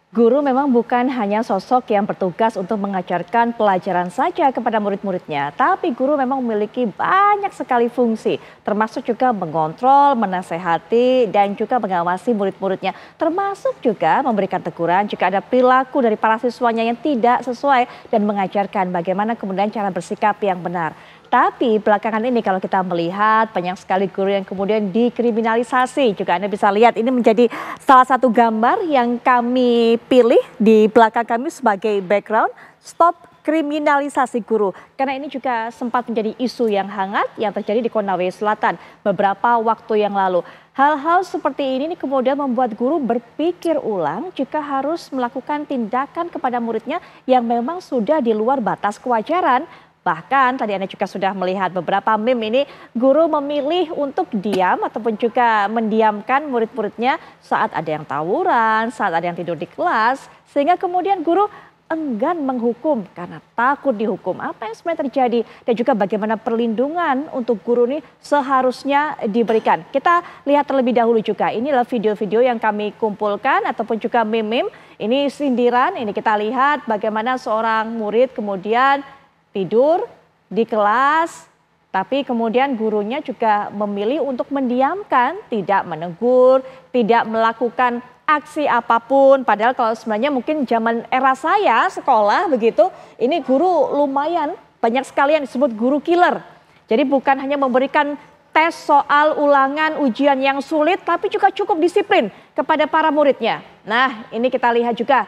Guru memang bukan hanya sosok yang bertugas untuk mengajarkan pelajaran saja kepada murid-muridnya, tapi guru memang memiliki banyak sekali fungsi, termasuk juga mengontrol, menasehati, dan juga mengawasi murid-muridnya, termasuk juga memberikan teguran jika ada perilaku dari para siswanya yang tidak sesuai dan mengajarkan bagaimana kemudian cara bersikap yang benar. Tapi belakangan ini kalau kita melihat banyak sekali guru yang kemudian dikriminalisasi. Juga Anda bisa lihat ini menjadi salah satu gambar yang kami pilih di belakang kami sebagai background. Stop kriminalisasi guru. Karena ini juga sempat menjadi isu yang hangat yang terjadi di Konawe Selatan beberapa waktu yang lalu. Hal-hal seperti ini kemudian membuat guru berpikir ulang jika harus melakukan tindakan kepada muridnya yang memang sudah di luar batas kewajaran. Bahkan tadi Anda juga sudah melihat beberapa meme ini guru memilih untuk diam ataupun juga mendiamkan murid-muridnya saat ada yang tawuran, saat ada yang tidur di kelas. Sehingga kemudian guru enggan menghukum karena takut dihukum. Apa yang sebenarnya terjadi dan juga bagaimana perlindungan untuk guru ini seharusnya diberikan. Kita lihat terlebih dahulu juga. Ini adalah video-video yang kami kumpulkan ataupun juga meme-meme. Ini sindiran, ini kita lihat bagaimana seorang murid kemudian tidur di kelas, tapi kemudian gurunya juga memilih untuk mendiamkan, tidak menegur, tidak melakukan aksi apapun. Padahal kalau sebenarnya mungkin zaman era saya sekolah begitu, ini guru lumayan banyak sekali yang disebut guru killer. Jadi bukan hanya memberikan tes soal ulangan ujian yang sulit, tapi juga cukup disiplin kepada para muridnya. Nah, ini kita lihat juga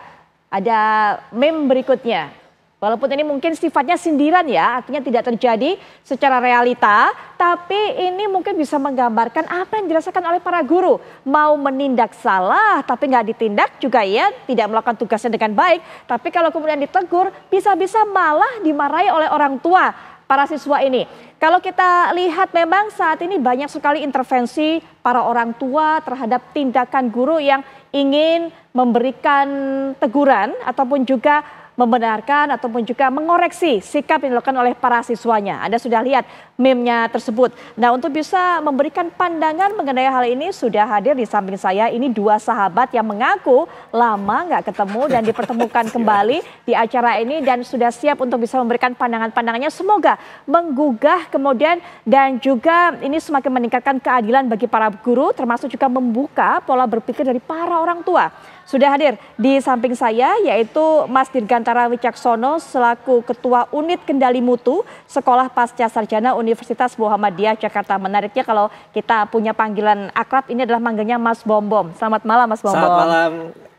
ada meme berikutnya. Walaupun ini mungkin sifatnya sindiran ya, artinya tidak terjadi secara realita, tapi ini mungkin bisa menggambarkan apa yang dirasakan oleh para guru. Mau menindak salah, tapi nggak ditindak juga ya, tidak melakukan tugasnya dengan baik. Tapi kalau kemudian ditegur, bisa-bisa malah dimarahi oleh orang tua para siswa ini. Kalau kita lihat memang saat ini banyak sekali intervensi para orang tua terhadap tindakan guru yang ingin memberikan teguran ataupun juga membenarkan ataupun juga mengoreksi sikap yang dilakukan oleh para siswanya. Anda sudah lihat meme-nya tersebut. Nah, untuk bisa memberikan pandangan mengenai hal ini sudah hadir di samping saya ini dua sahabat yang mengaku lama nggak ketemu dan dipertemukan kembali di acara ini dan sudah siap untuk bisa memberikan pandangan-pandangannya. Semoga menggugah kemudian dan juga ini semakin meningkatkan keadilan bagi para guru termasuk juga membuka pola berpikir dari para orang tua. Sudah hadir di samping saya yaitu Mas Dirgantara Wicaksono selaku Ketua Unit Kendali Mutu Sekolah Pasca Sarjana Universitas Muhammadiyah Jakarta. Menariknya kalau kita punya panggilan akrab ini adalah manggilnya Mas Bombom. Selamat malam Mas Bombom. Selamat malam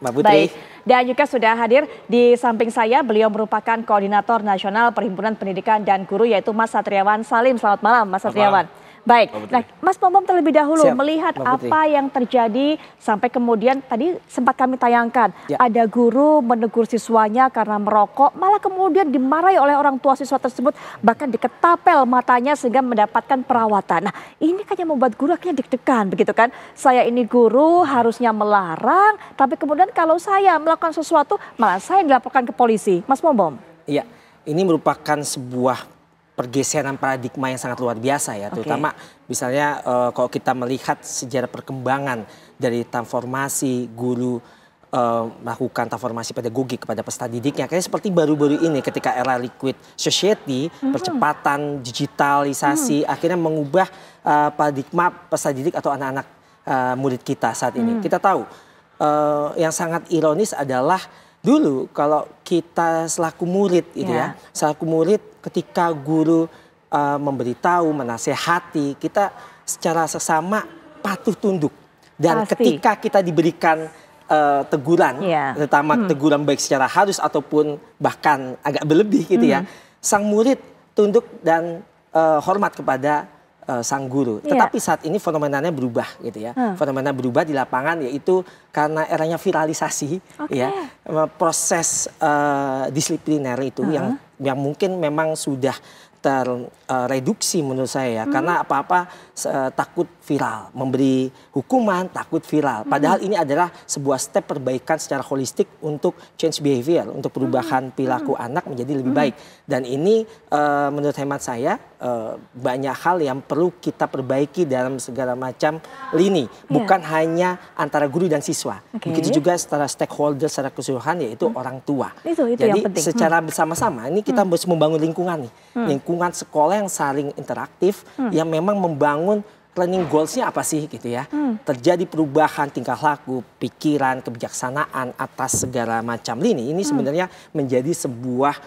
Mbak Putri. Baik. Dan juga sudah hadir di samping saya beliau merupakan Koordinator Nasional Perhimpunan Pendidikan dan Guru yaitu Mas Satriawan Salim. Selamat malam Mas Satriawan. Baik, nah Mas Bombom terlebih dahulu melihat apa yang terjadi sampai kemudian tadi sempat kami tayangkan. Ada guru menegur siswanya karena merokok, malah kemudian dimarahi oleh orang tua siswa tersebut, bahkan diketapel matanya sehingga mendapatkan perawatan. Nah ini kan yang membuat guru akhirnya deg-degan begitu kan. Saya ini guru harusnya melarang, tapi kemudian kalau saya melakukan sesuatu malah saya dilaporkan ke polisi. Mas Bombom. Iya, ini merupakan sebuah pergeseran paradigma yang sangat luar biasa ya, terutama misalnya kalau kita melihat sejarah perkembangan dari transformasi guru melakukan transformasi pedagogik kepada peserta didiknya, kayaknya seperti baru-baru ini ketika era liquid society, percepatan digitalisasi akhirnya mengubah paradigma peserta didik atau anak-anak murid kita saat ini. Kita tahu yang sangat ironis adalah dulu kalau kita selaku murid gitu ya, selaku murid ketika guru memberitahu, menasehati, kita secara sesama patuh tunduk. Dan ketika kita diberikan teguran, terutama teguran baik secara halus ataupun bahkan agak berlebih gitu ya, sang murid tunduk dan hormat kepada sang guru. Tetapi saat ini fenomenanya berubah gitu ya. Fenomena berubah di lapangan yaitu karena eranya viralisasi ya. Proses disipliner itu yang mungkin memang sudah terreduksi menurut saya ya. Karena apa-apa takut viral, memberi hukuman takut viral. Padahal ini adalah sebuah step perbaikan secara holistik untuk change behavior, untuk perubahan perilaku anak menjadi lebih baik. Dan ini menurut hemat saya banyak hal yang perlu kita perbaiki dalam segala macam lini, bukan hanya antara guru dan siswa. Begitu juga secara stakeholder secara keseluruhan, yaitu orang tua. Itu Jadi yang penting. secara bersama-sama ini kita harus membangun lingkungan nih, lingkungan sekolah yang saling interaktif, yang memang membangun learning goals-nya apa sih gitu ya. Terjadi perubahan tingkah laku, pikiran, kebijaksanaan atas segala macam lini. Ini sebenarnya menjadi sebuah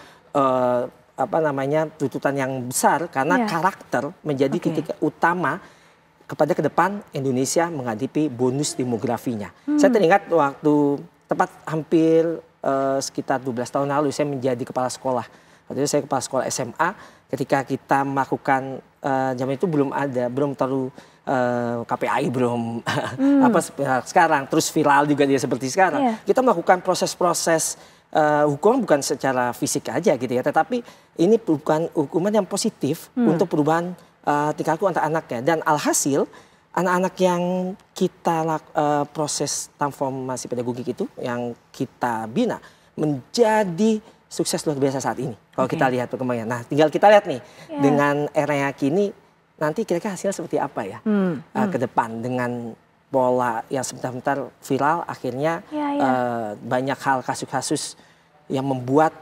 tuntutan yang besar karena karakter menjadi titik utama kepada ke depan Indonesia menghadapi bonus demografinya. Saya teringat waktu tepat hampir sekitar 12 tahun lalu saya menjadi kepala sekolah. Waktu itu saya kepala sekolah SMA, ketika kita melakukan zaman itu belum terlalu KPI belum sekarang, terus viral juga dia seperti sekarang. Kita melakukan proses-proses hukuman bukan secara fisik aja gitu ya, tetapi ini bukan hukuman yang positif untuk perubahan tingkah laku antar anaknya. Dan alhasil anak-anak yang kita proses transformasi pedagogik itu yang kita bina menjadi sukses luar biasa saat ini. Kalau kita lihat perkembangannya. Nah, tinggal kita lihat nih dengan era yang kini nanti kira-kira hasilnya seperti apa ya ke depan dengan pola yang sebentar-bentar viral, akhirnya banyak hal kasus-kasus yang membuat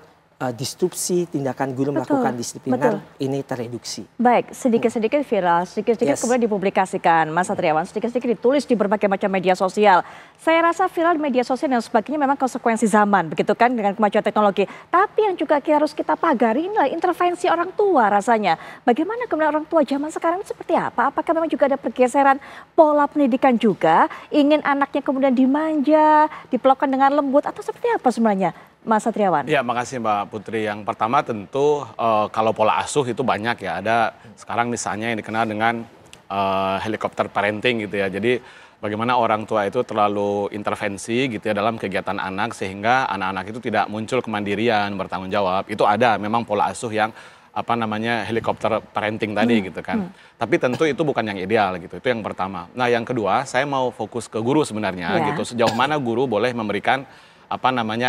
disrupsi tindakan guru melakukan disipliner ini tereduksi. Baik, sedikit-sedikit viral, sedikit-sedikit kemudian dipublikasikan, Mas Satriawan, sedikit-sedikit ditulis di berbagai macam media sosial. Saya rasa viral di media sosial dan sebagainya memang konsekuensi zaman, begitu kan, dengan kemajuan teknologi. Tapi yang juga harus kita pagari inilah intervensi orang tua rasanya. Bagaimana kemudian orang tua zaman sekarang seperti apa? Apakah memang juga ada pergeseran pola pendidikan juga? Ingin anaknya kemudian dimanja, diperlakukan dengan lembut, atau seperti apa sebenarnya? Mas Satriawan. Ya, makasih Mbak Putri. Yang pertama tentu kalau pola asuh itu banyak ya. Ada sekarang misalnya yang dikenal dengan helikopter parenting gitu ya. Jadi bagaimana orang tua itu terlalu intervensi gitu ya dalam kegiatan anak sehingga anak-anak itu tidak muncul kemandirian, bertanggung jawab. Itu ada memang pola asuh yang helikopter parenting tadi gitu kan. Tapi tentu itu bukan yang ideal gitu. Itu yang pertama. Nah, yang kedua, saya mau fokus ke guru sebenarnya gitu. Sejauh mana guru boleh memberikan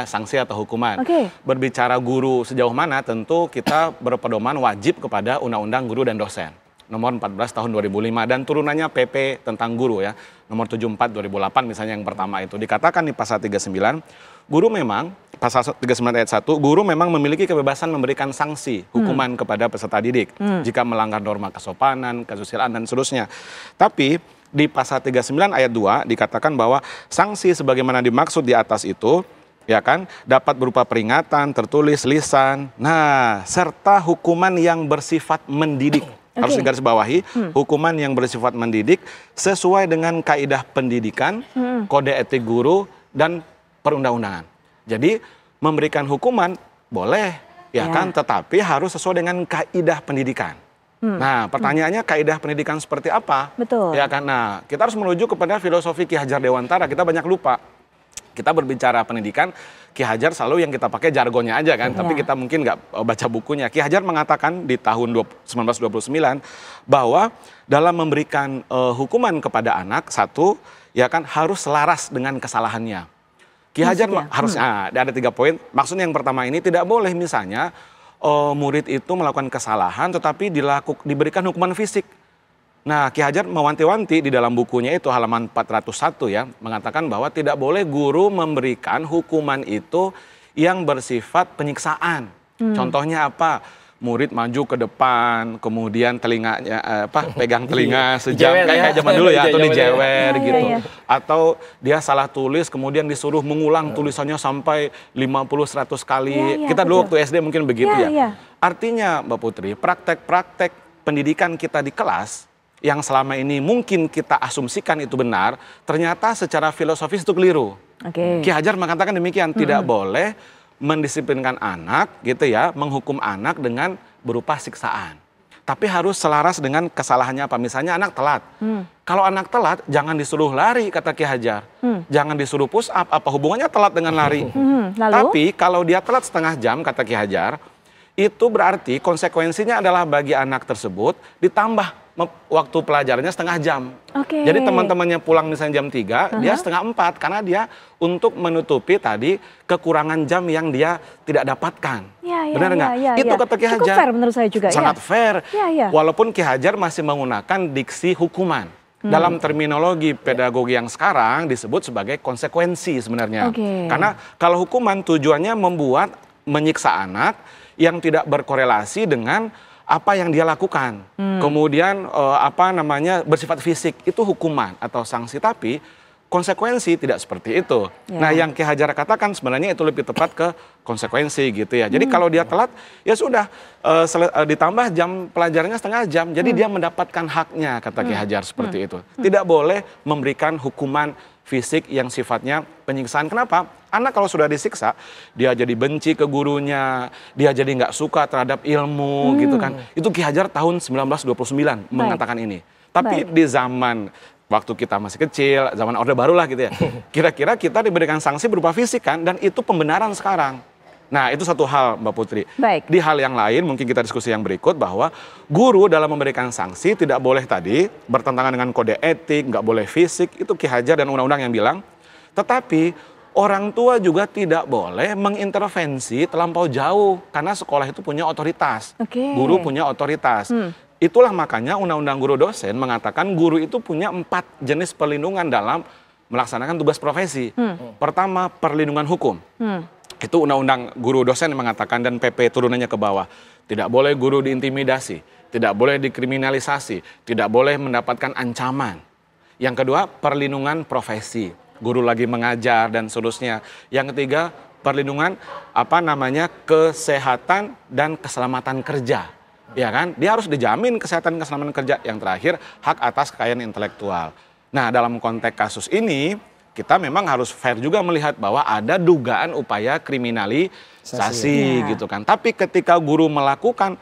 sanksi atau hukuman. Berbicara guru sejauh mana tentu kita berpedoman wajib kepada Undang-Undang Guru dan Dosen nomor 14 tahun 2005 dan turunannya PP tentang guru ya nomor 74 2008 misalnya yang pertama itu dikatakan di pasal 39 guru memang pasal 39 ayat 1 guru memang memiliki kebebasan memberikan sanksi hukuman kepada peserta didik jika melanggar norma kesopanan, kesusilaan dan seterusnya. Tapi di pasal 39 ayat 2 dikatakan bahwa sanksi sebagaimana dimaksud di atas itu ya kan dapat berupa peringatan, tertulis, lisan, serta hukuman yang bersifat mendidik. Harus digarisbawahi, hukuman yang bersifat mendidik sesuai dengan kaidah pendidikan, kode etik guru dan perundang-undangan. Jadi memberikan hukuman boleh ya kan, tetapi harus sesuai dengan kaidah pendidikan. Nah, pertanyaannya kaidah pendidikan seperti apa? Betul. Ya kan. Nah, kita harus menuju kepada filosofi Ki Hajar Dewantara. Kita banyak lupa. Kita berbicara pendidikan, Ki Hajar selalu yang kita pakai jargonnya aja kan. Tapi kita mungkin nggak baca bukunya. Ki Hajar mengatakan di tahun 1929 bahwa dalam memberikan hukuman kepada anak satu, ya kan harus selaras dengan kesalahannya. Ki Hajar harusnya ada 3 poin. Maksudnya yang pertama ini tidak boleh misalnya murid itu melakukan kesalahan tetapi diberikan hukuman fisik. Nah, Ki Hajar mewanti-wanti di dalam bukunya itu halaman 401 ya, mengatakan bahwa tidak boleh guru memberikan hukuman itu yang bersifat penyiksaan. Contohnya apa? Murid maju ke depan, kemudian telinganya pegang telinga sejam kayak zaman dulu ya, atau dijewer gitu. Atau dia salah tulis kemudian disuruh mengulang tulisannya sampai 50-100 kali. Kita dulu waktu SD mungkin begitu ya. Artinya Mbak Putri, praktek-praktek pendidikan kita di kelas yang selama ini mungkin kita asumsikan itu benar, ternyata secara filosofis itu keliru. Ki Hajar mengatakan demikian, tidak boleh mendisiplinkan anak gitu ya, menghukum anak dengan berupa siksaan. Tapi harus selaras dengan kesalahannya apa. Misalnya anak telat. Kalau anak telat jangan disuruh lari kata Ki Hajar. Jangan disuruh push up, apa hubungannya telat dengan lari. Lalu? Tapi kalau dia telat setengah jam kata Ki Hajar, itu berarti konsekuensinya adalah bagi anak tersebut ditambah waktu pelajarannya setengah jam. Jadi teman-temannya pulang misalnya jam 3, dia setengah 4 karena dia untuk menutupi tadi kekurangan jam yang dia tidak dapatkan. Benar nggak? Itu kata Ki Hajar. Cukup fair menurut saya juga. Sangat fair. Walaupun Ki Hajar masih menggunakan diksi hukuman. Dalam terminologi pedagogi yang sekarang disebut sebagai konsekuensi sebenarnya. Karena kalau hukuman tujuannya membuat menyiksa anak yang tidak berkorelasi dengan apa yang dia lakukan. Kemudian bersifat fisik itu hukuman atau sanksi, tapi konsekuensi tidak seperti itu. Nah, yang Ki Hajar katakan sebenarnya itu lebih tepat ke konsekuensi gitu ya. Jadi kalau dia telat ya sudah ditambah jam pelajarannya setengah jam. Jadi dia mendapatkan haknya kata Ki Hajar seperti itu. Tidak boleh memberikan hukuman fisik yang sifatnya penyiksaan. Kenapa? Anak kalau sudah disiksa, dia jadi benci ke gurunya, dia jadi nggak suka terhadap ilmu gitu kan. Itu Ki Hajar tahun 1929 mengatakan ini. Tapi di zaman waktu kita masih kecil, zaman Orde Baru lah gitu ya. Kira-kira kita diberikan sanksi berupa fisik kan, dan itu pembenaran sekarang. Nah, itu satu hal Mbak Putri. Di hal yang lain mungkin kita diskusi yang berikut bahwa guru dalam memberikan sanksi tidak boleh tadi bertentangan dengan kode etik, nggak boleh fisik, itu Ki Hajar dan undang-undang yang bilang. Tetapi orang tua juga tidak boleh mengintervensi terlampau jauh karena sekolah itu punya otoritas. Guru punya otoritas. Itulah makanya Undang-Undang Guru Dosen mengatakan guru itu punya 4 jenis perlindungan dalam melaksanakan tugas profesi. Pertama, perlindungan hukum. Itu Undang-Undang Guru Dosen yang mengatakan dan PP turunannya ke bawah. Tidak boleh guru diintimidasi, tidak boleh dikriminalisasi, tidak boleh mendapatkan ancaman. Yang kedua, perlindungan profesi. Guru lagi mengajar dan seterusnya. Yang ketiga, perlindungan kesehatan dan keselamatan kerja. Ya kan? Dia harus dijamin kesehatan dan keselamatan kerja. Yang terakhir, hak atas kekayaan intelektual. Nah, dalam konteks kasus ini kita memang harus fair juga melihat bahwa ada dugaan upaya kriminalisasi gitu kan. Tapi ketika guru melakukan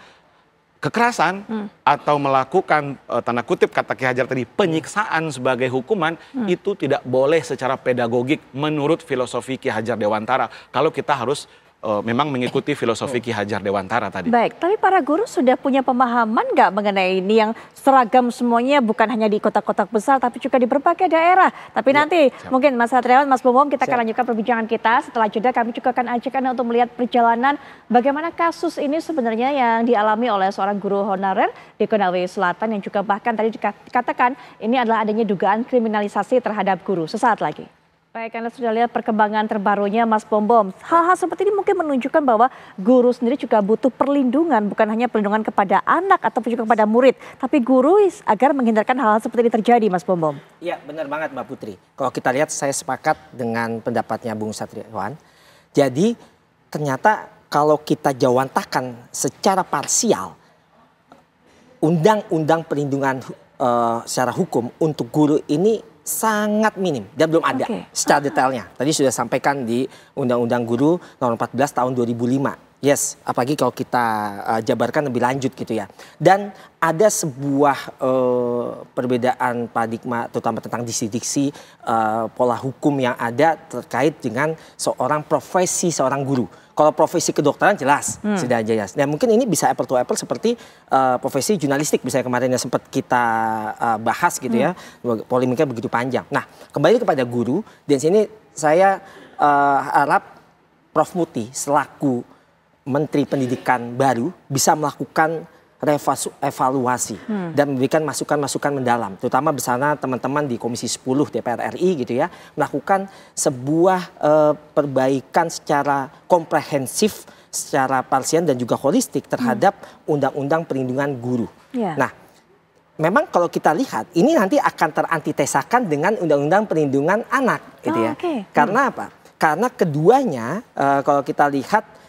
kekerasan atau melakukan tanda kutip kata Ki Hajar tadi penyiksaan sebagai hukuman, itu tidak boleh secara pedagogik menurut filosofi Ki Hajar Dewantara. Kalau kita harus memang mengikuti filosofi Ki Hajar Dewantara tadi. Baik, tapi para guru sudah punya pemahaman nggak mengenai ini yang seragam semuanya bukan hanya di kota-kota besar tapi juga di berbagai daerah. Tapi nanti mungkin Mas Satriawan, Mas Bom, kita akan lanjutkan perbincangan kita. Setelah jeda kami juga akan ajak Anda untuk melihat perjalanan bagaimana kasus ini sebenarnya yang dialami oleh seorang guru honorer di Konawe Selatan yang juga bahkan tadi dikatakan ini adalah adanya dugaan kriminalisasi terhadap guru. Sesaat lagi. Baik, Anda sudah lihat perkembangan terbarunya Mas Bom. Hal-hal seperti ini mungkin menunjukkan bahwa guru sendiri juga butuh perlindungan, bukan hanya perlindungan kepada anak atau juga kepada murid, tapi guru agar menghindarkan hal-hal seperti ini terjadi, Mas Bom. Iya, benar banget Mbak Putri. Kalau kita lihat, saya sepakat dengan pendapatnya Bung Satriawan. Jadi ternyata kalau kita jawantakan secara parsial, undang-undang perlindungan secara hukum untuk guru ini sangat minim dan belum ada secara detailnya. Tadi sudah sampaikan di Undang-Undang Guru Nomor 14 Tahun 2005. Yes, apalagi kalau kita jabarkan lebih lanjut gitu ya. Dan ada sebuah perbedaan paradigma terutama tentang diksi-diksi pola hukum yang ada terkait dengan seorang profesi seorang guru. Kalau profesi kedokteran jelas, sudah jelas. Dan mungkin ini bisa apple to apple seperti profesi jurnalistik misalnya kemarin yang sempat kita bahas gitu ya. Polemiknya begitu panjang. Nah, kembali kepada guru, dan sini saya harap Prof Muti selaku Menteri Pendidikan baru bisa melakukan evaluasi dan memberikan masukan-masukan mendalam, terutama bersama teman-teman di Komisi 10 DPR RI gitu ya, melakukan sebuah perbaikan secara komprehensif, secara parsial dan juga holistik terhadap Undang-Undang Perlindungan Guru. Nah, memang kalau kita lihat ini nanti akan terantitesakan dengan Undang-Undang Perlindungan Anak gitu ya. Karena apa? Karena keduanya kalau kita lihat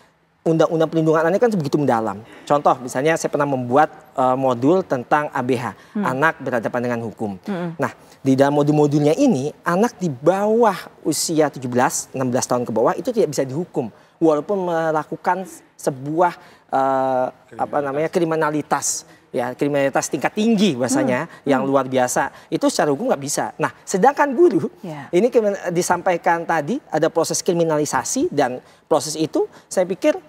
Undang-Undang Perlindungan Anak kan begitu mendalam. Contoh misalnya saya pernah membuat modul tentang ABH, anak berhadapan dengan hukum. Nah, di dalam modul-modulnya ini anak di bawah usia 16 tahun ke bawah itu tidak bisa dihukum walaupun melakukan sebuah kriminalitas. Ya, kriminalitas tingkat tinggi bahasanya yang luar biasa, itu secara hukum nggak bisa. Nah, sedangkan guru ini disampaikan tadi ada proses kriminalisasi, dan proses itu saya pikir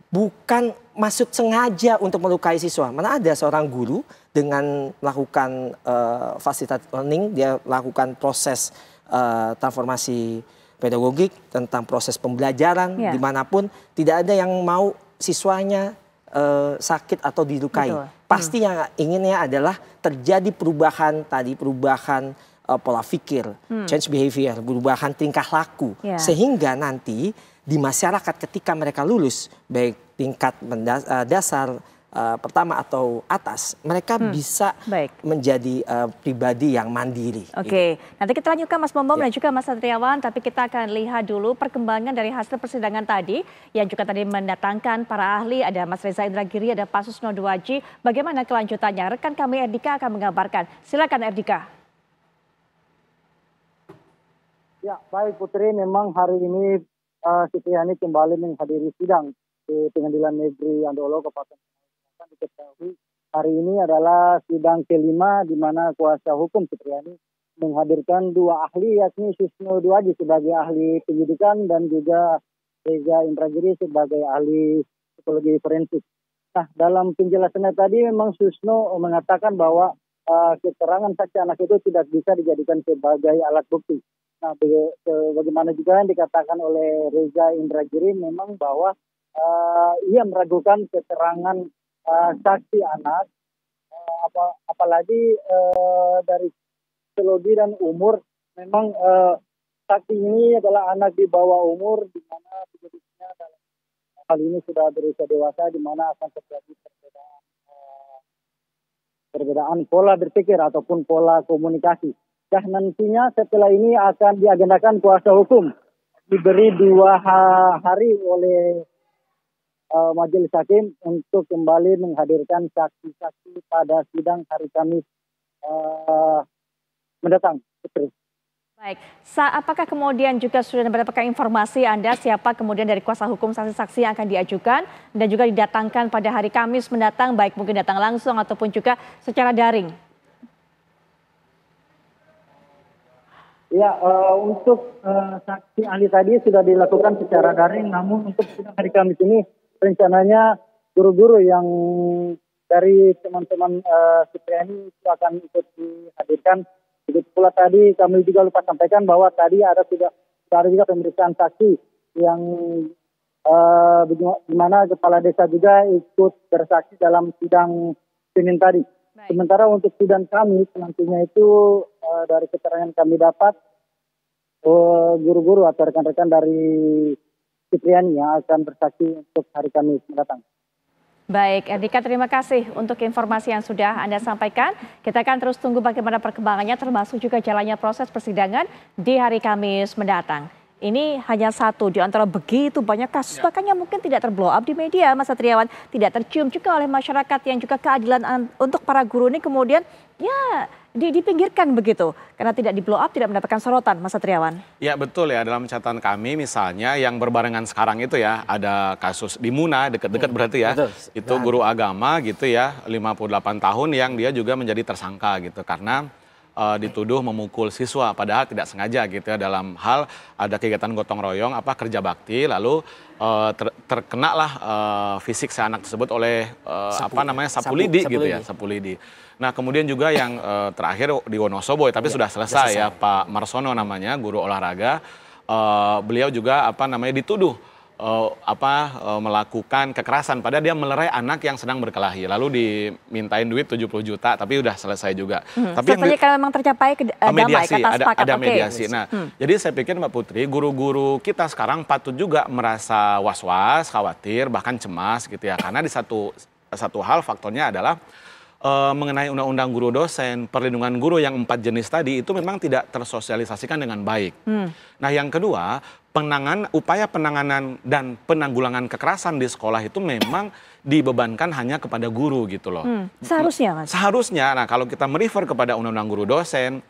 bukan maksud sengaja untuk melukai siswa. Mana ada seorang guru dengan melakukan facilitated learning, dia melakukan proses transformasi pedagogik tentang proses pembelajaran dimanapun, tidak ada yang mau siswanya sakit atau dilukai. Betul. Pasti yang inginnya adalah terjadi perubahan pola pikir, change behavior, perubahan tingkah laku, sehingga nanti di masyarakat ketika mereka lulus, baik tingkat dasar pertama atau atas, mereka bisa menjadi pribadi yang mandiri. Oke, nanti kita lanjutkan Mas Bom dan juga Mas Satriawan, tapi kita akan lihat dulu perkembangan dari hasil persidangan tadi, yang juga tadi mendatangkan para ahli, ada Mas Reza Indragiri, ada Pak Susno Duaji. Bagaimana kelanjutannya? Rekan kami Erdika akan mengabarkan. Silakan Erdika. Ya, baik Putri, memang hari ini Cipriani kembali menghadiri sidang di Pengadilan Negeri Andolo Kabupaten Selatan. Diketahui hari ini adalah sidang kelima di mana kuasa hukum Cipriani menghadirkan dua ahli, yakni Susno Duaji sebagai ahli penyidikan dan juga Reza Indragiri sebagai ahli psikologi forensik. Nah, dalam penjelasannya tadi memang Susno mengatakan bahwa keterangan saksi anak itu tidak bisa dijadikan sebagai alat bukti. Nah, bagaimana juga yang dikatakan oleh Reza Indragiri memang bahwa ia meragukan keterangan saksi anak, apalagi dari psikologi dan umur. Memang saksi ini adalah anak di bawah umur, di mana penyidikannya dalam hal ini sudah berusia dewasa, di mana akan terjadi perbedaan pola berpikir ataupun pola komunikasi. Dan nantinya setelah ini akan diagendakan kuasa hukum diberi 2 hari oleh majelis hakim untuk kembali menghadirkan saksi-saksi pada sidang hari Kamis mendatang. Baik, apakah kemudian juga sudah mendapatkan informasi Anda siapa kemudian dari kuasa hukum saksi-saksi yang akan diajukan dan juga didatangkan pada hari Kamis mendatang, baik mungkin datang langsung ataupun juga secara daring? Ya, untuk saksi ahli tadi sudah dilakukan secara daring, namun untuk sidang hari Kamis ini rencananya guru-guru yang dari teman-teman Cipriani itu akan ikut dihadirkan. Begitu pula tadi kami juga lupa sampaikan bahwa tadi ada juga pemeriksaan saksi yang di mana kepala desa juga ikut bersaksi dalam sidang Senin tadi. Baik. Sementara untuk sidang Kamis nantinya itu dari keterangan kami dapat guru-guru atau rekan-rekan dari Cipriani yang akan bersaksi untuk hari Kamis mendatang. Baik, Erdika, terima kasih untuk informasi yang sudah Anda sampaikan. Kita akan terus tunggu bagaimana perkembangannya, termasuk juga jalannya proses persidangan di hari Kamis mendatang. Ini hanya satu di antara begitu banyak kasus, makanya mungkin tidak terblow up di media, Mas Satriawan. Tidak tercium juga oleh masyarakat yang juga keadilan untuk para guru ini kemudian ya dipinggirkan begitu. Karena tidak di blow up, tidak mendapatkan sorotan, Mas Satriawan. Ya betul ya, dalam catatan kami misalnya yang berbarengan sekarang itu ya, ada kasus di Muna, dekat-dekat berarti ya. Betul. Itu guru agama gitu ya, 58 tahun yang dia juga menjadi tersangka gitu. Karena dituduh memukul siswa padahal tidak sengaja gitu ya, dalam hal ada kegiatan gotong royong kerja bakti, lalu terkenalah fisik si anak tersebut oleh sapu lidi gitu ya, sapu lidi. Nah kemudian juga yang terakhir di Wonosobo tapi sudah selesai ya, Pak Marsono namanya, guru olahraga, beliau juga dituduh melakukan kekerasan padahal dia melerai anak yang sedang berkelahi, lalu dimintain duit 70 juta tapi udah selesai juga. Tapi setelah kan memang tercapai mediasi, damai, ada mediasi. Nah, jadi saya pikir Mbak Putri, guru-guru kita sekarang patut juga merasa was-was, khawatir, bahkan cemas gitu ya, karena di satu hal faktornya adalah mengenai undang-undang guru dosen, perlindungan guru yang 4 jenis tadi itu memang tidak tersosialisasikan dengan baik. Nah yang kedua, upaya penanganan dan penanggulangan kekerasan di sekolah itu memang dibebankan hanya kepada guru gitu loh. Seharusnya Mas? Seharusnya, nah kalau kita merefer kepada undang-undang guru dosen,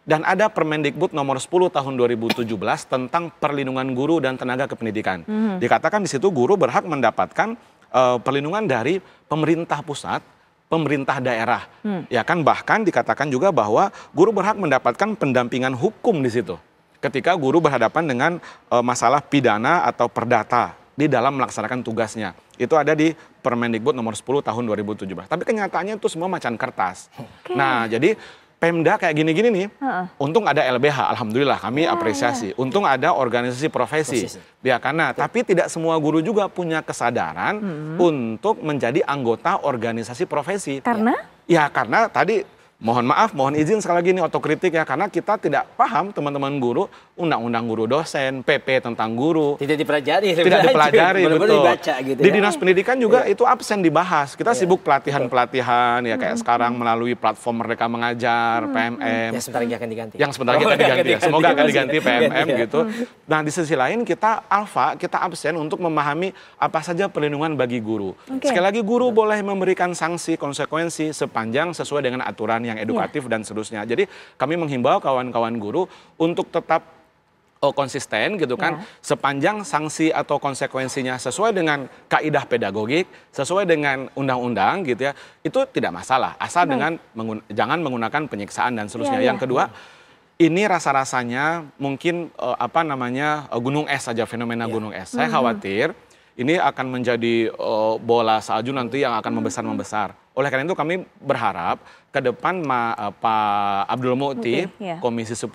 dan ada Permendikbud nomor 10 tahun 2017 tentang perlindungan guru dan tenaga kependidikan. Dikatakan di situ guru berhak mendapatkan perlindungan dari pemerintah pusat, pemerintah daerah. Ya kan, bahkan dikatakan juga bahwa guru berhak mendapatkan pendampingan hukum di situ ketika guru berhadapan dengan masalah pidana atau perdata di dalam melaksanakan tugasnya. Itu ada di Permendikbud nomor 10 tahun 2017. Tapi kenyataannya itu semua macan kertas. Nah, jadi Pemda kayak gini-gini nih, untung ada LBH, alhamdulillah kami apresiasi. Untung ada organisasi profesi, ya karena tapi tidak semua guru juga punya kesadaran untuk menjadi anggota organisasi profesi. Karena? Ya karena tadi mohon maaf, mohon izin sekali lagi ini otokritik ya, karena kita tidak paham teman-teman guru, undang-undang guru dosen, PP tentang guru. Tidak dipelajari. Tidak dipelajari, betul. Dibaca, gitu di ya. Dinas Pendidikan juga itu absen dibahas. Kita sibuk pelatihan-pelatihan, ya kayak sekarang melalui platform Merdeka Mengajar, PMM. Yang sebentar lagi akan diganti. Yang sebentar lagi akan diganti ya. Semoga akan diganti PMM gitu. Nah di sisi lain kita kita absen untuk memahami apa saja perlindungan bagi guru. Sekali lagi guru boleh memberikan sanksi, konsekuensi sepanjang sesuai dengan aturan yang edukatif dan seterusnya. Jadi kami menghimbau kawan-kawan guru untuk tetap konsisten gitu kan, sepanjang sanksi atau konsekuensinya sesuai dengan kaidah pedagogik, sesuai dengan undang-undang gitu ya, itu tidak masalah, asal dengan jangan menggunakan penyiksaan dan seterusnya. Yang kedua, ini rasa-rasanya mungkin gunung es saja, fenomena gunung es. Saya khawatir ini akan menjadi bola salju nanti yang akan membesar-membesar. Oleh karena itu kami berharap ke depan Pak Abdul Mukti, Komisi 10,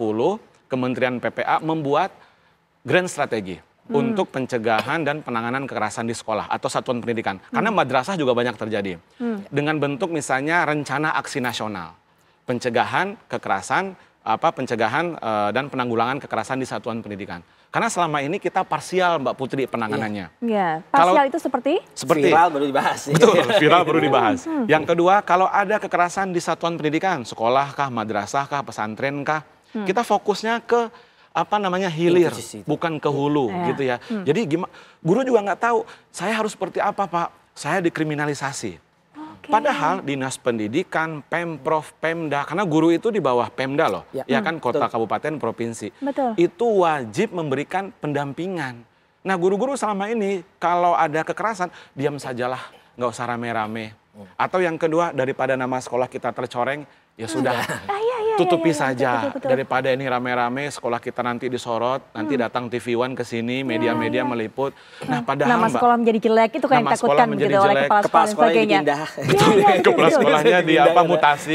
Kementerian PPA membuat grand strategi untuk pencegahan dan penanganan kekerasan di sekolah atau satuan pendidikan. Karena madrasah juga banyak terjadi. Dengan bentuk misalnya rencana aksi nasional, pencegahan kekerasan, pencegahan dan penanggulangan kekerasan di satuan pendidikan. Karena selama ini kita parsial Mbak Putri penanganannya. Iya, parsial itu seperti? Viral baru dibahas. Betul, viral baru dibahas. Yang kedua, kalau ada kekerasan di satuan pendidikan, sekolah kah, madrasah kah, pesantren kah, kita fokusnya ke hilir, bukan ke hulu gitu ya. Jadi guru juga nggak tahu, saya harus seperti apa Pak, saya dikriminalisasi. Padahal Dinas Pendidikan, Pemprov, Pemda, karena guru itu di bawah Pemda loh, ya kan kota, kabupaten, provinsi. Itu wajib memberikan pendampingan. Nah guru-guru selama ini kalau ada kekerasan, diam sajalah, nggak usah rame-rame. Atau yang kedua, daripada nama sekolah kita tercoreng, ya sudah, tutupi saja. Betul. Daripada ini rame-rame, sekolah kita nanti disorot, nanti datang TV One ke sini, media-media meliput. Nah, padahal nama sekolah menjadi jelek itu kayak yang ditakutkan gitu oleh kepala sekolah dan sebagainya. Kepala sekolahnya mutasi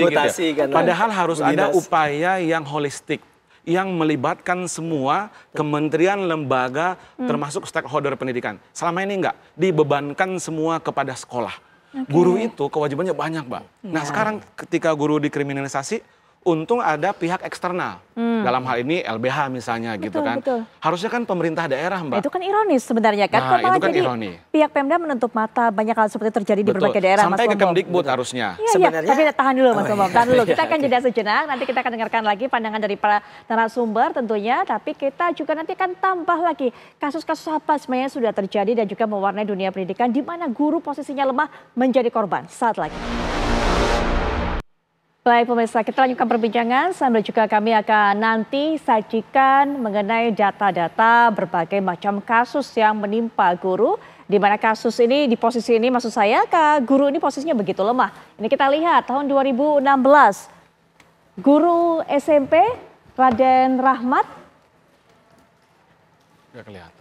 gitu ya. Padahal harus ada upaya yang holistik, yang melibatkan semua kementerian, lembaga, termasuk stakeholder pendidikan. Selama ini enggak, dibebankan semua kepada sekolah. Guru itu kewajibannya banyak, Mbak. Nah, sekarang ketika guru dikriminalisasi, untung ada pihak eksternal. Dalam hal ini LBH misalnya gitu kan. Harusnya kan pemerintah daerah, Mbak. Itu kan ironis sebenarnya kan. Nah, itu kan ironi. Pihak Pemda menutup mata banyak hal seperti terjadi di berbagai daerah, sampai Mas ke Kemdikbud harusnya. Sebenarnya. Tapi tahan dulu Mas Bambang, tahan dulu. Kita akan jeda sejenak, nanti kita akan dengarkan lagi pandangan dari para narasumber tentunya. Tapi kita juga nanti akan tambah lagi kasus-kasus apa sebenarnya sudah terjadi dan juga mewarnai dunia pendidikan di mana guru posisinya lemah menjadi korban. Saat lagi. Baik pemirsa, kita lanjutkan perbincangan sambil juga kami akan nanti sajikan mengenai data-data berbagai macam kasus yang menimpa guru. Di mana kasus ini di posisi ini maksud saya guru ini posisinya begitu lemah. Ini kita lihat tahun 2016 guru SMP Raden Rahmat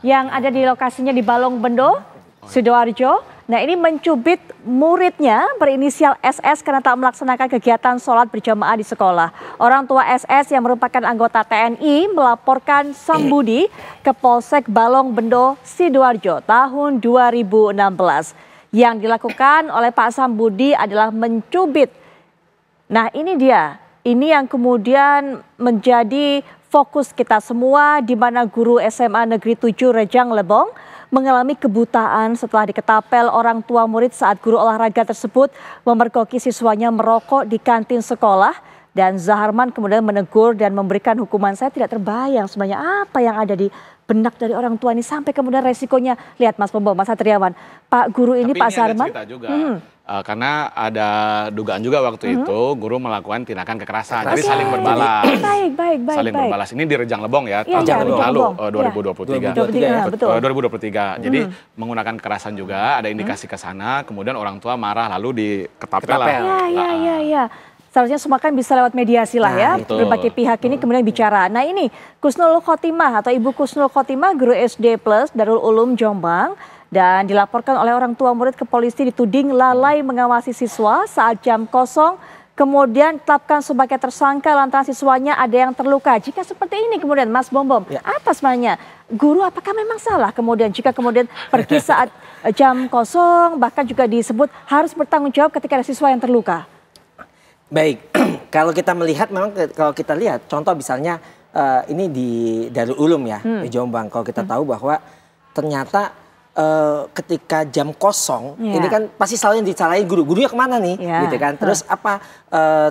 yang ada di lokasinya di Balong Bendo, Sidoarjo. Nah ini mencubit muridnya berinisial SS karena tak melaksanakan kegiatan sholat berjamaah di sekolah. Orang tua SS yang merupakan anggota TNI melaporkan Sambudi ke Polsek Balong Bendo, Sidoarjo tahun 2016. Yang dilakukan oleh Pak Sambudi adalah mencubit. Nah ini dia, ini yang kemudian menjadi fokus kita semua di mana guru SMA Negeri 7 Rejang Lebong mengalami kebutaan setelah diketapel orang tua murid saat guru olahraga tersebut memergoki siswanya merokok di kantin sekolah. Dan Zaharman kemudian menegur dan memberikan hukuman. Saya tidak terbayang sebenarnya apa yang ada di benak dari orang tua ini sampai kemudian resikonya. Lihat Mas Pembawa, Mas Satriawan, Pak guru ini, Pak Zaharman. Ada cerita juga. Karena ada dugaan juga waktu itu guru melakukan tindakan kekerasan. Jadi saling berbalas. Baik. Saling berbalas. Ini di Rejang Lebong ya, tahun lalu 2023. 2023. Jadi menggunakan kekerasan juga, ada indikasi ke sana, kemudian orang tua marah lalu diketapel lah. Iya. seharusnya semua kan bisa lewat mediasi lah ya. Betul. Berbagai pihak ini kemudian bicara. Nah ini Kusnul Khotimah atau Ibu Kusnul Khotimah, guru SD Plus Darul Ulum Jombang, dan dilaporkan oleh orang tua murid ke polisi dituding lalai mengawasi siswa saat jam kosong. Kemudian tetapkan sebagai tersangka lantaran siswanya ada yang terluka. Jika seperti ini kemudian Mas Bombom, apa sebenarnya guru apakah memang salah kemudian jika kemudian pergi saat jam kosong, bahkan juga disebut harus bertanggung jawab ketika ada siswa yang terluka? Baik, kalau kita melihat memang kalau kita lihat contoh misalnya ini di Darul Ulum ya, di Jombang. Kalau kita tahu bahwa ternyata ketika jam kosong ini kan pasti selalu yang dicarain gurunya kemana nih, gitu kan. Terus apa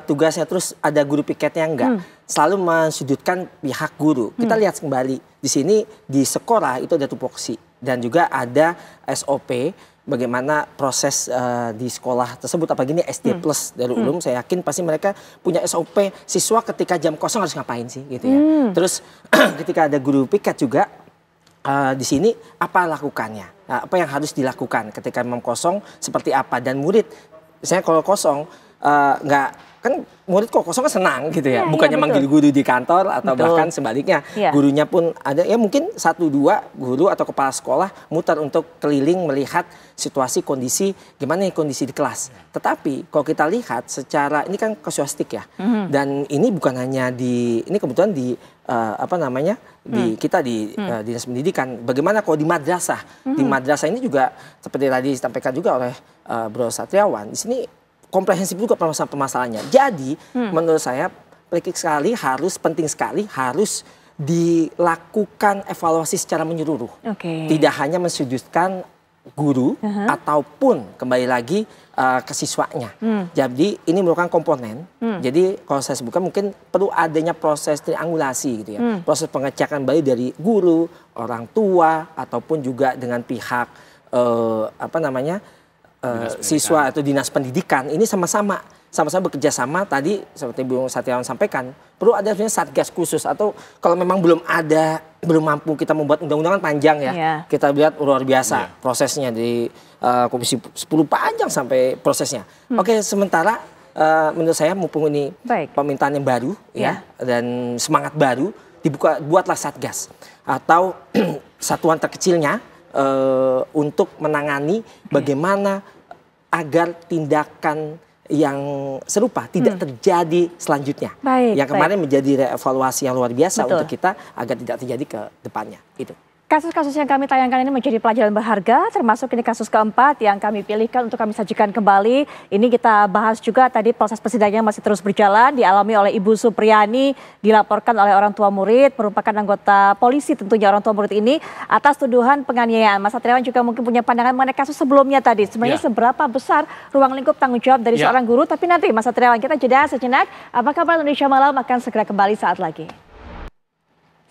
tugasnya, terus ada guru piketnya enggak. Selalu mensudutkan pihak guru. Kita lihat kembali di sini di sekolah itu ada tupoksi dan juga ada SOP bagaimana proses di sekolah tersebut. Apalagi ini SD Plus Darul Ulum, saya yakin pasti mereka punya SOP siswa ketika jam kosong harus ngapain sih, gitu ya. Terus ketika ada guru piket juga di sini apa lakukannya, apa yang harus dilakukan ketika memang kosong seperti apa, dan murid misalnya kalau kosong nggak, kan murid kok kosong kan senang gitu ya, bukannya manggil guru di kantor atau bahkan sebaliknya gurunya pun ada ya, mungkin 1-2 guru atau kepala sekolah muter untuk keliling melihat situasi kondisi gimana nih kondisi di kelas. Tetapi kalau kita lihat secara ini kan kasuistik ya, dan ini bukan hanya di ini kebetulan di apa namanya di kita di dinas pendidikan. Bagaimana kalau di madrasah? Di madrasah ini juga seperti tadi disampaikan juga oleh Bro Satriawan, di sini komprehensif juga permasalahannya. Jadi menurut saya penting sekali harus dilakukan evaluasi secara menyeluruh. Tidak hanya mensudutkan guru ataupun kembali lagi ke siswanya. Jadi ini merupakan komponen. Jadi kalau saya sebutkan mungkin perlu adanya proses triangulasi gitu ya. Proses pengecekan baik dari guru, orang tua ataupun juga dengan pihak apa namanya siswa atau dinas pendidikan. Ini sama-sama bekerja sama. Tadi seperti Bu Satriawan sampaikan, perlu ada satgas khusus, atau kalau memang belum mampu kita membuat undang-undangan panjang ya. Kita lihat luar biasa prosesnya di Komisi 10 panjang sampai prosesnya. Oke, sementara menurut saya mumpung ini permintaan yang baru ya dan semangat baru, buatlah satgas atau satuan terkecilnya untuk menangani bagaimana agar tindakan yang serupa tidak terjadi selanjutnya. Yang kemarin menjadi reevaluasi yang luar biasa untuk kita agar tidak terjadi ke depannya. Itu. Kasus-kasus yang kami tayangkan ini menjadi pelajaran berharga, termasuk ini kasus keempat yang kami pilihkan untuk kami sajikan kembali. Ini kita bahas juga tadi proses persidangan masih terus berjalan, dialami oleh Ibu Supriyani, dilaporkan oleh orang tua murid, merupakan anggota polisi tentunya orang tua murid ini, atas tuduhan penganiayaan. Mas Satriawan juga mungkin punya pandangan mengenai kasus sebelumnya tadi. Sebenarnya seberapa besar ruang lingkup tanggung jawab dari seorang guru, tapi nanti Mas Satriawan kita jeda sejenak. Apa kabar Indonesia Malam akan segera kembali saat lagi.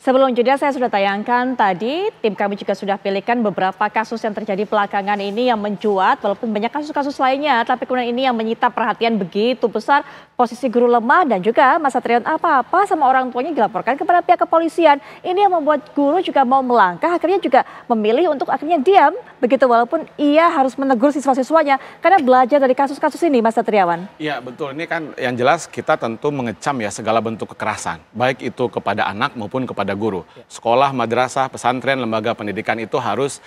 Sebelum jeda saya sudah tayangkan tadi, tim kami juga sudah pilihkan beberapa kasus yang terjadi belakangan ini yang mencuat, walaupun banyak kasus-kasus lainnya, tapi kemudian ini yang menyita perhatian begitu besar, posisi guru lemah dan juga Mas Satriawan apa-apa sama orang tuanya dilaporkan kepada pihak kepolisian. Ini yang membuat guru juga mau melangkah, akhirnya juga memilih untuk akhirnya diam, begitu walaupun ia harus menegur siswa-siswanya karena belajar dari kasus-kasus ini, Mas Satriawan. Iya betul, ini kan yang jelas kita tentu mengecam ya segala bentuk kekerasan, baik itu kepada anak maupun kepada guru. Sekolah, madrasah, pesantren, lembaga pendidikan itu harus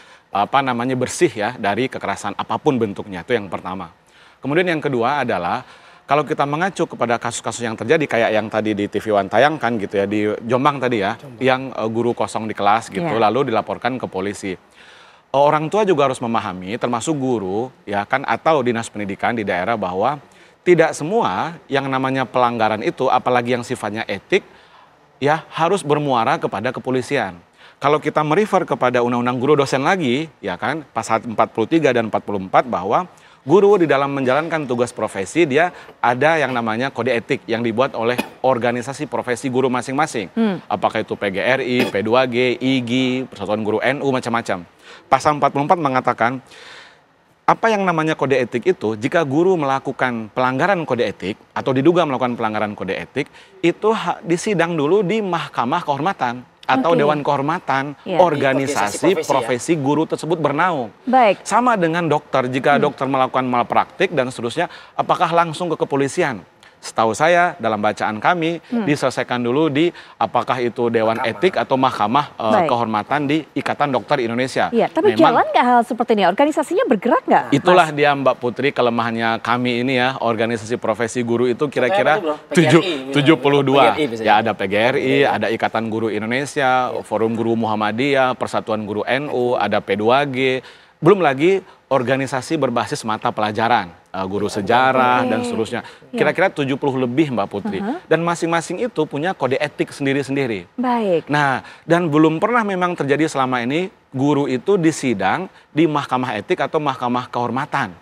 bersih ya dari kekerasan apapun bentuknya. Itu yang pertama. Kemudian yang kedua adalah kalau kita mengacu kepada kasus-kasus yang terjadi kayak yang tadi di TV One tayangkan gitu ya, di Jombang tadi ya, yang guru kosong di kelas gitu lalu dilaporkan ke polisi. Orang tua juga harus memahami, termasuk guru ya kan atau dinas pendidikan di daerah, bahwa tidak semua yang namanya pelanggaran itu, apalagi yang sifatnya etik, ya harus bermuara kepada kepolisian. Kalau kita merefer kepada Undang-Undang Guru Dosen lagi, ya kan, pasal 43 dan 44 bahwa guru di dalam menjalankan tugas profesi dia ada yang namanya kode etik yang dibuat oleh organisasi profesi guru masing-masing. Apakah itu PGRI, P2G, IGI, Persatuan Guru NU, macam-macam. Pasal 44 mengatakan apa yang namanya kode etik itu, jika guru melakukan pelanggaran kode etik atau diduga melakukan pelanggaran kode etik, itu disidang dulu di Mahkamah Kehormatan atau Dewan Kehormatan organisasi profesi guru tersebut bernaung. Sama dengan dokter, jika dokter melakukan malpraktik dan seterusnya, apakah langsung ke kepolisian? setahu saya dalam bacaan kami diselesaikan dulu di apakah itu Dewan Etik atau Mahkamah Kehormatan di Ikatan Dokter Indonesia. Iya, tapi jalan nggak hal seperti ini? Organisasinya bergerak nggak? Itulah dia Mbak Putri kelemahannya kami ini ya, organisasi profesi guru itu kira-kira 72. Ya ada PGRI, ada Ikatan Guru Indonesia, Forum Guru Muhammadiyah, Persatuan Guru NU, ada P2G, belum lagi organisasi berbasis mata pelajaran, guru sejarah dan seterusnya. Kira-kira 70 lebih Mbak Putri. Dan masing-masing itu punya kode etik sendiri-sendiri. Baik. Nah, dan belum pernah memang terjadi selama ini guru itu disidang di Mahkamah Etik atau Mahkamah Kehormatan.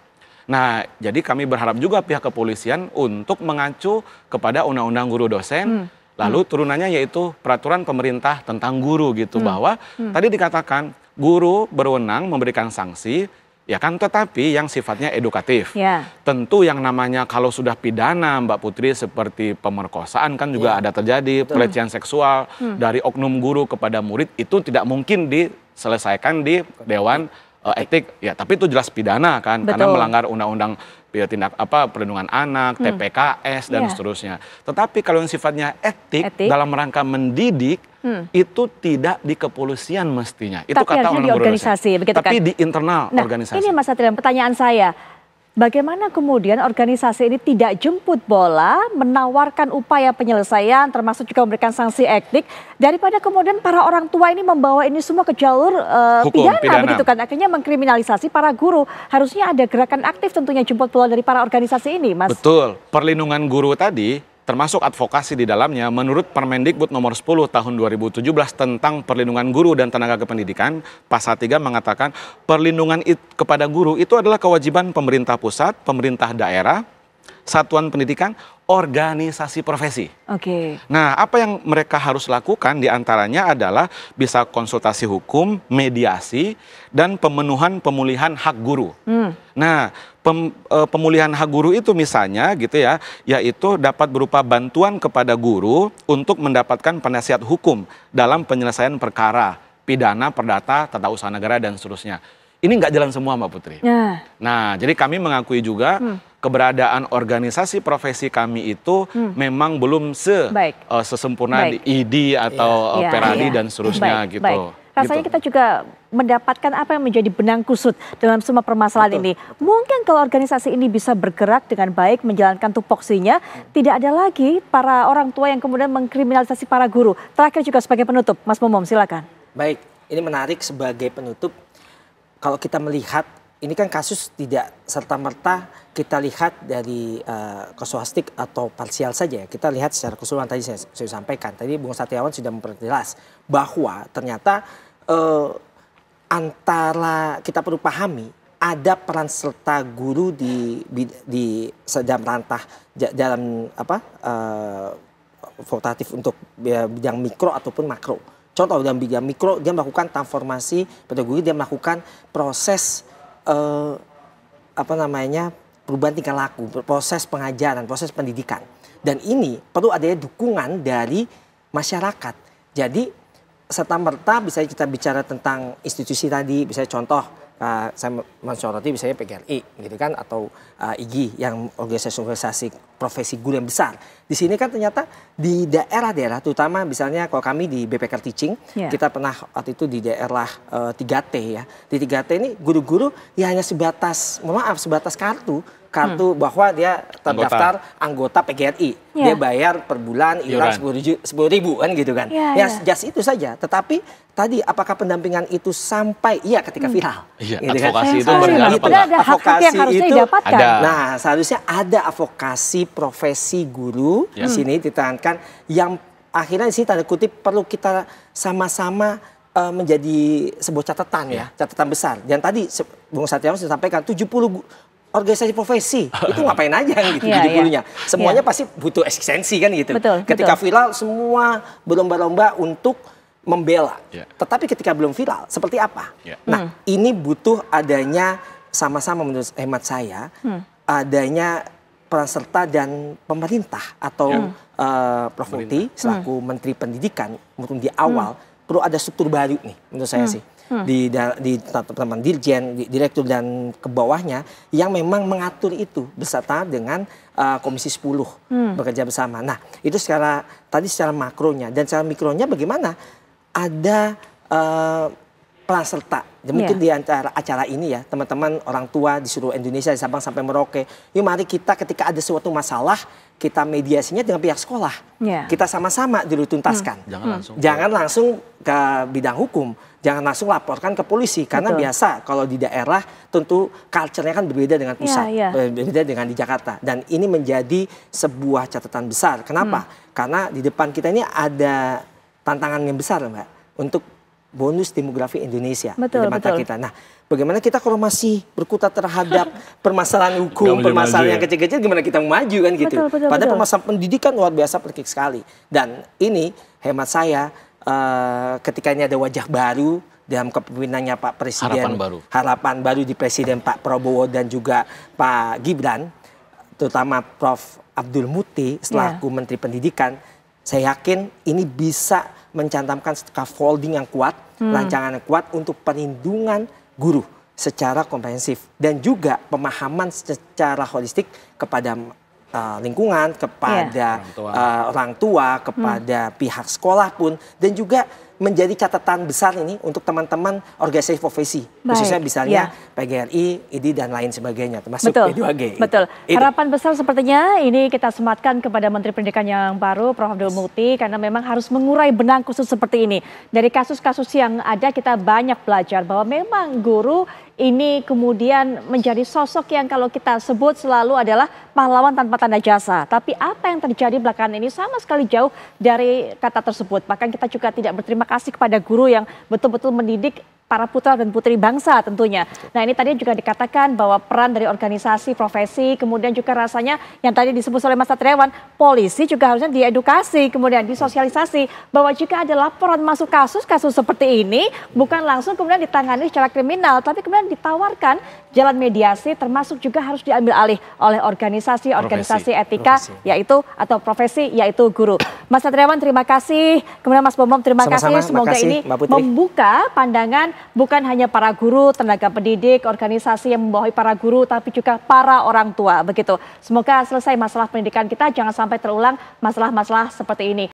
Nah, jadi kami berharap juga pihak kepolisian untuk mengacu kepada Undang-Undang Guru Dosen, lalu turunannya yaitu Peraturan Pemerintah tentang Guru gitu, bahwa tadi dikatakan guru berwenang memberikan sanksi, ya kan, tetapi yang sifatnya edukatif. Tentu yang namanya kalau sudah pidana Mbak Putri seperti pemerkosaan kan juga ada terjadi, pelecehan seksual dari oknum guru kepada murid itu tidak mungkin diselesaikan di Dewan Etik. Ya, tapi itu jelas pidana kan, karena melanggar undang-undang tindak perlindungan anak, TPKS dan seterusnya. Tetapi kalau yang sifatnya etik dalam rangka mendidik itu tidak di kepolisian mestinya. Itu tapi kata di organisasi, begitu tapi kan? di internal organisasi. Ini Mas Satria, pertanyaan saya. Bagaimana kemudian organisasi ini tidak jemput bola, menawarkan upaya penyelesaian, termasuk juga memberikan sanksi etik, daripada kemudian para orang tua ini membawa ini semua ke jalur pidana, begitu kan? Akhirnya mengkriminalisasi para guru. Harusnya ada gerakan aktif tentunya jemput bola dari para organisasi ini, Mas. Betul. Perlindungan guru tadi termasuk advokasi di dalamnya, menurut Permendikbud nomor 10 tahun 2017 tentang perlindungan guru dan tenaga kependidikan, pasal 3 mengatakan perlindungan kepada guru itu adalah kewajiban pemerintah pusat, pemerintah daerah, satuan pendidikan, organisasi profesi. Nah, apa yang mereka harus lakukan diantaranya adalah bisa konsultasi hukum, mediasi, dan pemulihan hak guru. Nah, pemulihan hak guru itu misalnya gitu ya, yaitu dapat berupa bantuan kepada guru untuk mendapatkan penasihat hukum dalam penyelesaian perkara, pidana, perdata, tata usaha negara, dan seterusnya. Ini nggak jalan semua Mbak Putri. Nah, jadi kami mengakui juga keberadaan organisasi profesi kami itu memang belum sesempurna di ID atau Peradi dan seterusnya gitu. Rasanya kita juga mendapatkan apa yang menjadi benang kusut dalam semua permasalahan ini. Mungkin kalau organisasi ini bisa bergerak dengan baik, menjalankan tupoksinya, tidak ada lagi para orang tua yang kemudian mengkriminalisasi para guru. Terakhir juga sebagai penutup, Mas Momom, silakan. Baik, ini menarik sebagai penutup. Kalau kita melihat, ini kan kasus tidak serta-merta kita lihat dari kasuistik atau parsial saja. Kita lihat secara keseluruhan, tadi saya sampaikan. Tadi Bung Satriawan sudah memperjelas bahwa ternyata antara kita perlu pahami ada peran serta guru di dalam rantah dalam fakultatif untuk bidang mikro ataupun makro. Contoh dalam bidang mikro dia melakukan transformasi pedagogi, dia melakukan proses perubahan tingkah laku, proses pengajaran, proses pendidikan. Dan ini perlu adanya dukungan dari masyarakat. Jadi serta-merta bisa kita bicara tentang institusi tadi, misalnya contoh saya mensoroti misalnya PGRI gitu kan, atau IGI yang organisasi profesi guru yang besar. Di sini kan ternyata di daerah-daerah, terutama misalnya kalau kami di BPK Teaching, kita pernah waktu itu di daerah 3T ya. Di 3T ini guru-guru ya hanya sebatas kartu bahwa dia terdaftar anggota PGRI. Dia bayar per bulan iuran 10.000 kan gitu kan. Just itu saja. Tetapi tadi apakah pendampingan itu sampai ketika viral. Gitu advokasi kan? Itu berjalan. Ada hak-hak yang harusnya didapatkan. Nah, seharusnya ada advokasi profesi guru di sini ditekankan yang akhirnya di sini tanda kutip perlu kita sama-sama menjadi sebuah catatan catatan besar. Dan tadi Bung Satriawan sudah sampaikan 70 organisasi profesi itu ngapain aja gitu 70-nya. Semuanya pasti butuh eksistensi kan gitu. Ketika viral semua berlomba-lomba untuk membela. Tetapi ketika belum viral seperti apa? Nah, ini butuh adanya sama-sama menurut hemat saya adanya peran serta dan pemerintah atau Prof. Muti selaku Menteri Pendidikan mungkin di awal perlu ada struktur baru nih menurut saya sih. di teman-teman dirjen, direktur dan ke bawahnya yang memang mengatur itu beserta dengan Komisi 10 bekerja bersama. Nah, itu secara makronya, dan secara mikronya bagaimana ada peran serta. Mungkin di antara acara ini ya, teman-teman orang tua di seluruh Indonesia, di Sabang sampai Merauke, yuk mari kita ketika ada suatu masalah, kita mediasinya dengan pihak sekolah. Kita sama-sama dulu tuntaskan. Jangan langsung ke bidang hukum, jangan langsung laporkan ke polisi. Karena biasa kalau di daerah tentu culture-nya kan berbeda dengan pusat, berbeda dengan di Jakarta. Dan ini menjadi sebuah catatan besar. Kenapa? Karena di depan kita ini ada tantangan yang besar, Mbak, untuk bonus demografi Indonesia di mata kita. Nah, bagaimana kita kalau masih berkutat terhadap permasalahan hukum, permasalahan yang kecil-kecil, gimana kita mau maju kan gitu. Padahal permasalahan pendidikan luar biasa penting sekali. Dan ini hemat saya ketika ini ada wajah baru dalam kepemimpinannya Pak Presiden, harapan baru di Presiden Pak Prabowo dan juga Pak Gibran, terutama Prof. Abdul Muti selaku Menteri Pendidikan, saya yakin ini bisa mencantumkan scaffolding yang kuat, rancangan yang kuat untuk perlindungan guru secara komprehensif dan juga pemahaman secara holistik kepada lingkungan, kepada orang tua, kepada pihak sekolah pun, dan juga menjadi catatan besar ini untuk teman-teman organisasi profesi, khususnya misalnya PGRI, IDI dan lain sebagainya, termasuk P2G. Betul. Harapan besar sepertinya ini kita sematkan kepada Menteri Pendidikan yang baru, Prof. Abdul Muti, karena memang harus mengurai benang khusus seperti ini. Dari kasus-kasus yang ada kita banyak belajar bahwa memang guru ini kemudian menjadi sosok yang kalau kita sebut selalu adalah pahlawan tanpa tanda jasa. Tapi apa yang terjadi belakangan ini sama sekali jauh dari kata tersebut. Bahkan kita juga tidak berterima kasih kepada guru yang betul-betul mendidik para putra dan putri bangsa tentunya. Nah, ini tadi juga dikatakan bahwa peran dari organisasi, profesi, kemudian juga rasanya yang tadi disebut oleh Mas Satriawan, polisi juga harusnya diedukasi, kemudian disosialisasi bahwa jika ada laporan masuk kasus seperti ini, bukan langsung kemudian ditangani secara kriminal, tapi kemudian ditawarkan jalan mediasi, termasuk juga harus diambil alih oleh organisasi etika, yaitu atau profesi, yaitu guru. Mas Satriawan, terima kasih. Kemudian Mas Bomom, terima kasih. Semoga ini membuka pandangan bukan hanya para guru, tenaga pendidik, organisasi yang membawahi para guru, tapi juga para orang tua. Begitu. Semoga selesai masalah pendidikan kita, jangan sampai terulang masalah-masalah seperti ini.